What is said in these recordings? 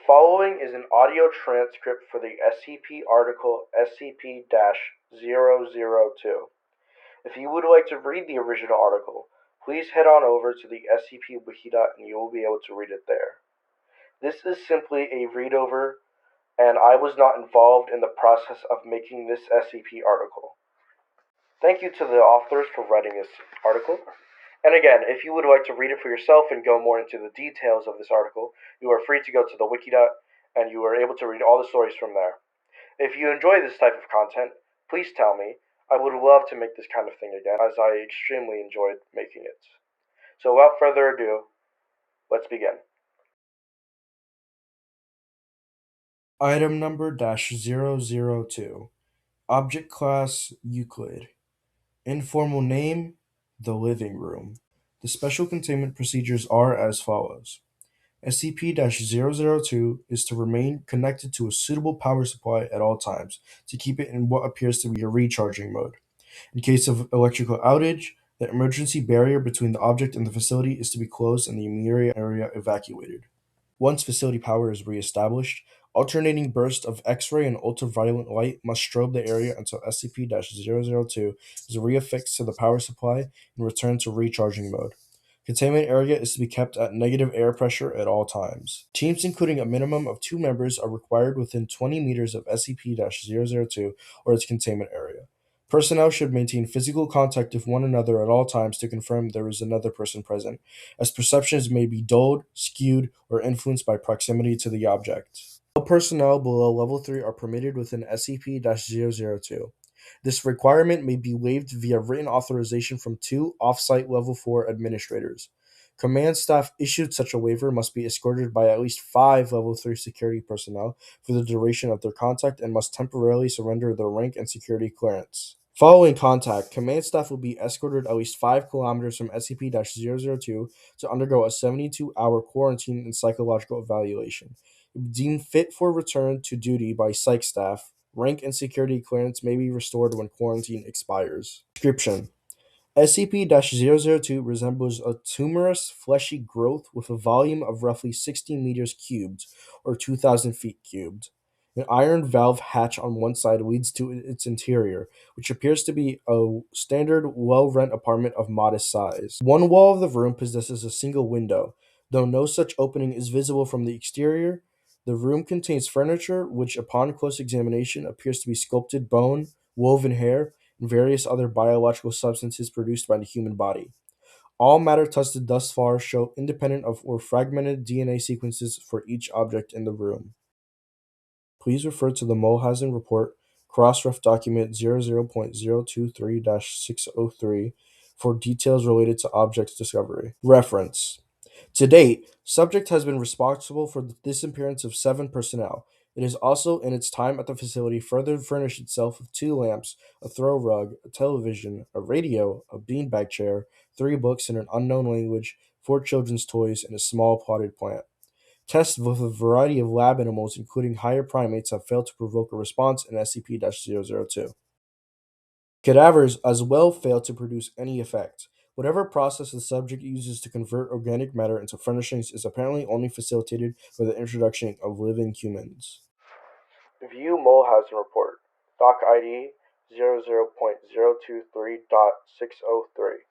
following is an audio transcript for the SCP article SCP-002. If you would like to read the original article, please head on over to the SCP Wiki and you will be able to read it there. This is simply a read-over, and I was not involved in the process of making this SCP article. Thank you to the authors for writing this article. And again, if you would like to read it for yourself and go more into the details of this article, you are free to go to the wiki and you are able to read all the stories from there. If you enjoy this type of content, please tell me. I would love to make this kind of thing again, as I extremely enjoyed making it. So without further ado, let's begin. Item number -002. Object Class Euclid. Informal Name The Living Room. The special containment procedures are as follows. SCP-002 is to remain connected to a suitable power supply at all times to keep it in what appears to be a recharging mode. In case of electrical outage, the emergency barrier between the object and the facility is to be closed and the immediate area evacuated. Once facility power is reestablished, alternating bursts of X-ray and ultraviolet light must strobe the area until SCP-002 is reaffixed to the power supply and returned to recharging mode. Containment area is to be kept at negative air pressure at all times. Teams including a minimum of 2 members are required within 20 meters of SCP-002 or its containment area. Personnel should maintain physical contact with one another at all times to confirm there is another person present, as perceptions may be dulled, skewed, or influenced by proximity to the object. No personnel below Level 3 are permitted within SCP-002. This requirement may be waived via written authorization from 2 off-site Level 4 administrators. Command staff issued such a waiver must be escorted by at least 5 Level 3 security personnel for the duration of their contact and must temporarily surrender their rank and security clearance. Following contact, command staff will be escorted at least 5 kilometers from SCP-002 to undergo a 72-hour quarantine and psychological evaluation. If deemed fit for return to duty by psych staff, rank and security clearance may be restored when quarantine expires. Description: SCP-002 resembles a tumorous, fleshy growth with a volume of roughly 16 meters cubed, or 2,000 feet cubed. An iron valve hatch on one side leads to its interior, which appears to be a standard, well-rent apartment of modest size. One wall of the room possesses a single window, though no such opening is visible from the exterior. The room contains furniture, which upon close examination appears to be sculpted bone, woven hair, and various other biological substances produced by the human body. All matter tested thus far show independent of or fragmented DNA sequences for each object in the room. Please refer to the Mulhausen Report, Crossref Document 00.023-603 for details related to object discovery. Reference: To date, subject has been responsible for the disappearance of 7 personnel. It has also, in its time at the facility, further furnished itself with 2 lamps, a throw rug, a television, a radio, a beanbag chair, 3 books in an unknown language, 4 children's toys, and a small potted plant. Tests with a variety of lab animals, including higher primates, have failed to provoke a response in SCP-002. Cadavers as well fail to produce any effect. Whatever process the subject uses to convert organic matter into furnishings is apparently only facilitated by the introduction of living humans. View Mulhausen Report, Doc ID 00.023.603.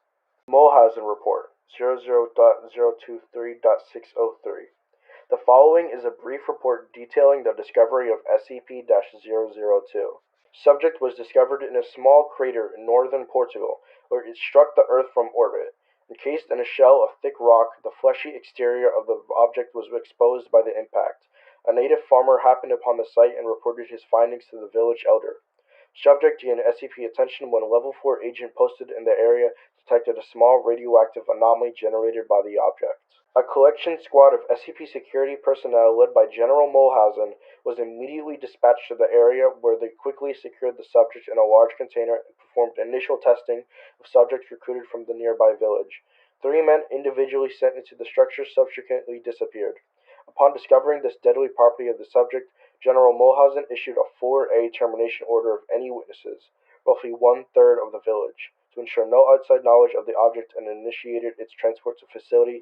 Mulhausen Report 00.023.603. The following is a brief report detailing the discovery of SCP-002. Subject was discovered in a small crater in northern Portugal, where it struck the Earth from orbit. Encased in a shell of thick rock, the fleshy exterior of the object was exposed by the impact. A native farmer happened upon the site and reported his findings to the village elder. Subject gained SCP attention when a Level 4 agent posted in the area detected a small radioactive anomaly generated by the object. A collection squad of SCP security personnel led by General Mulhausen was immediately dispatched to the area, where they quickly secured the subject in a large container and performed initial testing of subjects recruited from the nearby village. 3 men individually sent into the structure subsequently disappeared. Upon discovering this deadly property of the subject, General Mulhausen issued a 4A termination order of any witnesses, roughly 1/3 of the village, to ensure no outside knowledge of the object and initiated its transport to facility.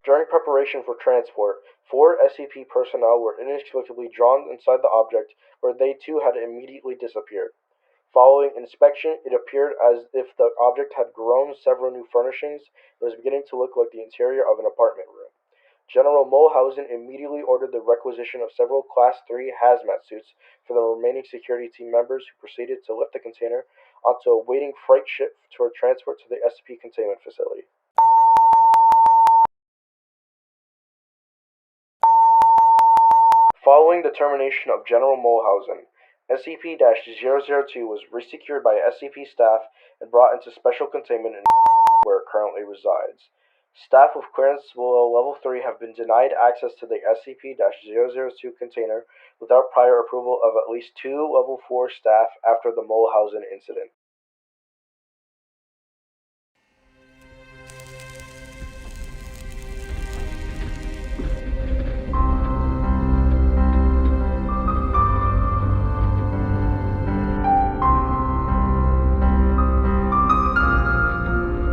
During preparation for transport, 4 SCP personnel were inexplicably drawn inside the object, where they too had immediately disappeared. Following inspection, it appeared as if the object had grown several new furnishings and was beginning to look like the interior of an apartment room. General Mulhausen immediately ordered the requisition of several Class 3 hazmat suits for the remaining security team members, who proceeded to lift the container onto a waiting freight ship for transport to the SCP containment facility. Following the termination of General Mulhausen, SCP-002 was resecured by SCP staff and brought into special containment in where it currently resides. Staff with clearance below Level 3 have been denied access to the SCP-002 container without prior approval of at least 2 Level 4 staff after the Mulhausen incident.